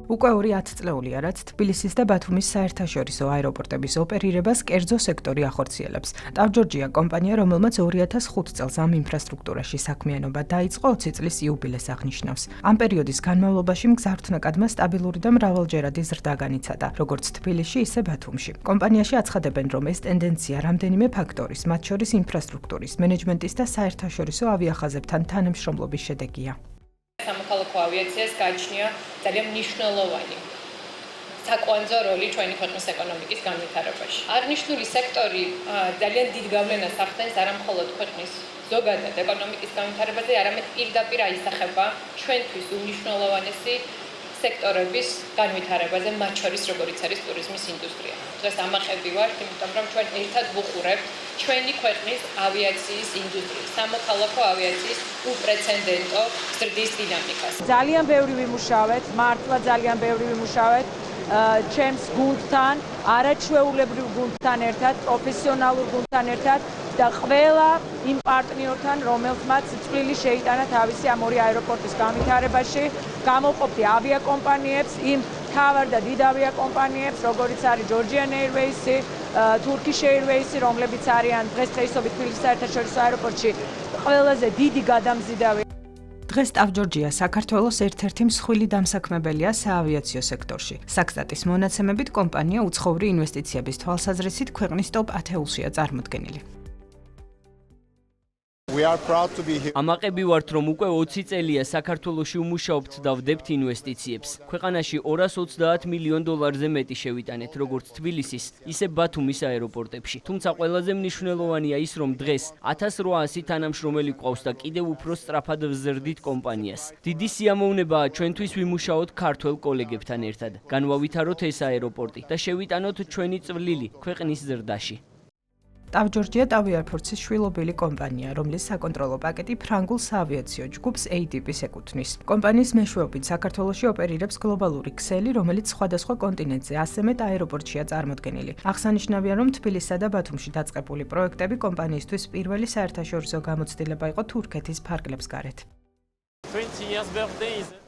უკვე 10 წლეულია, რაც თბილისის და ბათუმის საერთაშორისო აეროპორტების ოპერირებას კერძო სექტორი ახორციელებს. ტავჯორჯია კომპანია, რომელმაც 2005 წელს ამ ინფრასტრუქტურაში საქმიანობა დაიწყო, 20 წლის იუბილეს აღნიშნავს. ამ პერიოდის განმავლობაში მგზავრთნაკადმა სტაბილური და მრავალჯერადი ზრდა განიცადა, როგორც თბილისში, ისე ბათუმში. კომპანიაში აცხადებენ, რომ ეს ტენდენცია რამდენიმე ფაქტორის, მათ შორის ინფრასტრუქტურის, მენეჯმენტის და საერთაშორისო ავიახაზებთან თანამშრომლობის შედეგია. სამოქალაქო ავიაციას გააჩნია ძალიან მნიშვნელოვანი საკვანძო როლი ჩვენი ქვეყნის ეკონომიკის განვითარებაში. აღნიშნული სექტორი ძალიან დიდ გავლენას ახდენს არა მხოლოდ ქვეყნის ზოგადად ეკონომიკის განვითარებაზე, არამედ პირდაპირ აისახება ჩვენთვის უმნიშვნელოვანესი სექტორების განვითარებაზე, მათ შორის როგორიც არის ტურიზმის ინდუსტრია. დღეს ამაყები ვართ, იმიტომ რომ ჩვენ ერთად ვუყურებთ ჩვენი ქვეყნის ავიაციის ინდუსტრიის, სამოქალაქო ავიაციის უპრეცედენტო ზრდის დინამიკას. ძალიან ბევრი ვიმუშავეთ, მართლა ძალიან ბევრი ვიმუშავეთ ჩემს გუნდთან, არაჩვეულებრივ გუნდთან ერთად, პროფესიონალურ გუნდთან ერთად და ყველა იმ პარტნიორთან, რომელთაც წვლილი შეიტანა თავისი ამ ორი აეროპორტის განვითარებაში, გამოვყოფდი ავიაკომპანიებს, იმ მთავარ და დიდ ავიაკომპანიებს, როგორიც არის Georgian Airways, Turkish Airways, რომლებიც არიან დღესდღეობით თბილისის საერთაშორისო აეროპორტში ყველაზე დიდი გადამზიდავი. დღეს ტავჯორჯია საქართველოს ერთ-ერთი მსხვილი დამსაქმებელია საავიაციო სექტორში. საქსტატის მონაცემებით კომპანია უცხოური ინვესტიციების თვალსაზრისით ქვეყნის ტოპ 10-ულშია წარმოდგენილი. ამაყები ვართ, რომ უკვე 20 წელია საქართველოში ვმუშაობთ და ვდებთ ინვესტიციებს. ქვეყანაში 230 მილიონ დოლარზე მეტი შევიტანეთ, როგორც თბილისის, ისე ბათუმის აეროპორტებში. თუმცა ყველაზე მნიშვნელოვანია ის, რომ დღეს 1800 თანამშრომელი გვყავს და კიდევ უფრო სწრაფად ვზრდით კომპანიას. დიდი სიამოვნებაა ჩვენთვის ვიმუშაოთ ქართველ კოლეგებთან ერთად. განვავითაროთ ეს აეროპორტი და შევიტანოთ ჩვენი წვლილი ქვეყნის ზრდაში. ტავჯორჯია ტავიარფორცის შვილობილი კომპანია, რომლის საკონტროლო პაკეტი ფრანგულ საავიაციო ჯგუფს ADP-ს ეკუთვნის. კომპანიის მეშვეობით საქართველოში ოპერირებს გლობალური ქსელი, რომელიც სხვადასხვა კონტინენტზე ასე მეტ აეროპორტშია წარმოდგენილი. აღსანიშნავია, რომ თბილისსა და ბათუმში დაწყებული პროექტები კომპანიისთვის პირველი საერთაშორისო გამოცდილება იყო თურქეთის ფარგლებს გარეთ.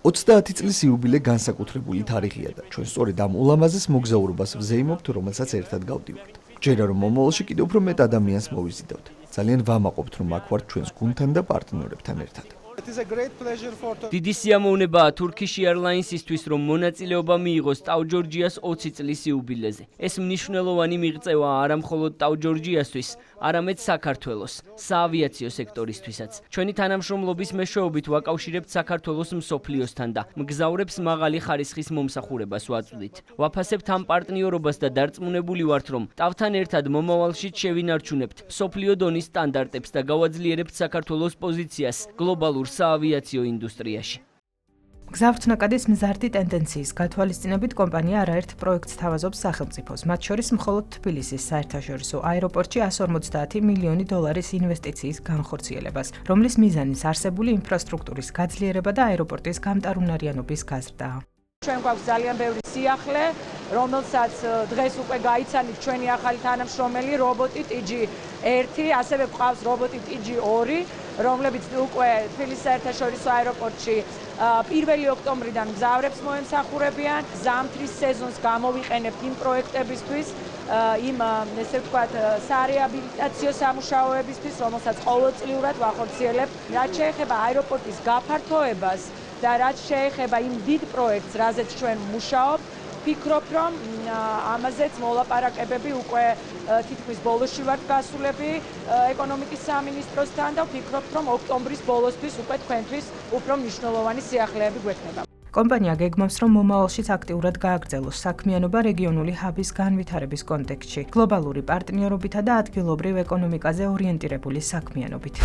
30 წლის იუბილე განსაკუთრებული თარიღია და ჩვენ სწორედ ამ ულამაზეს მოგზაურობას ვზეიმობთ, რომელსაც ერთად გავდივართ. ჯერა რომ მომავალში კიდევ უფრო მეტ ადამიანს მოვიზიდავთ. ძალიან ვამაყობთ, რომ აქ ვართ ჩვენს გუნდთან და პარტნიორებთან ერთად. დიდი სიამოვნებაა Turkish Airlines-ისთვის, რომ მონაწილეობა მიიღოს ტავჯორჯიას 20 წლის იუბილეზე. ეს მნიშვნელოვანი მიღწევა არა მხოლოდ ტავჯორჯიასთვის, არამედ საქართველოს საავიაციო სექტორისთვისაც. ჩვენი თანამშრომლობის მეშვეობით ვაკავშირებთ საქართველოს მსოფლიოსთან და მგზავრებს მაღალი ხარისხის მომსახურებას ვაწვდით. ვაფასებთ ამ პარტნიორობას და დარწმუნებული ვართ, რომ ტავთან ერთად მომავალშიც შევინარჩუნებთ მსოფლიო დონის სტანდარტებს და გავაძლიერებთ საქართველოს პოზიციას გლობალურ საავიაციო ინდუსტრიაში. მგზავრთნაკადის მზარდი ტენდენციის გათვალისწინებით კომპანია არაერთ პროექტს თავაზობს სახელმწიფოს, მათ შორის მხოლოდ თბილისის საერთაშორისო აეროპორტში 150 მილიონი დოლარის ინვესტიციის განხორციელებას, რომლის მიზანიც არსებული ინფრასტრუქტურის გაძლიერება და აეროპორტის გამტარუნარიანობის გაზრდაა. ჩვენ გვაქვს ძალიან ბევრი სიახლე, რომელსაც დღეს უკვე გაიცანით ჩვენი ახალი თანამშრომელი რობოტი TG1, ასევე გვყავს რობოტი TG2, რომლებიც უკვე თბილისის საერთაშორისო აეროპორტში 1 ოქტომბრიდან მგზავრებს მოემსახურებიან. ზამთრის სეზონს გამოვიყენებთ იმ პროექტებისთვის, იმ ესე ვთქვათ, სარეაბილიტაციო სამუშაოებისთვის, რომელსაც ყოველწლიურად ვახორციელებთ. რაც შეეხება აეროპორტის გაფართოებას და რაც შეეხება იმ დიდ პროექტს, რაზეც ჩვენ ვმუშაობთ, ვფიქრობ, რომ ამაზეც მოლაპარაკებები უკვე თითქმის ბოლოში ვართ გასულები ეკონომიკის სამინისტროსთან და ვფიქრობ, რომ ოქტომბრის ბოლოსთვის უკვე თქვენთვის უფრო მნიშვნელოვანი სიახლეები გვექნება. კომპანია გეგმავს, რომ მომავალშიც აქტიურად გააგრძელოს საქმიანობა რეგიონული ჰაბის განვითარების კონტექსტში, გლობალური პარტნიორობითა და ადგილობრივ ეკონომიკაზე ორიენტირებული საქმიანობით.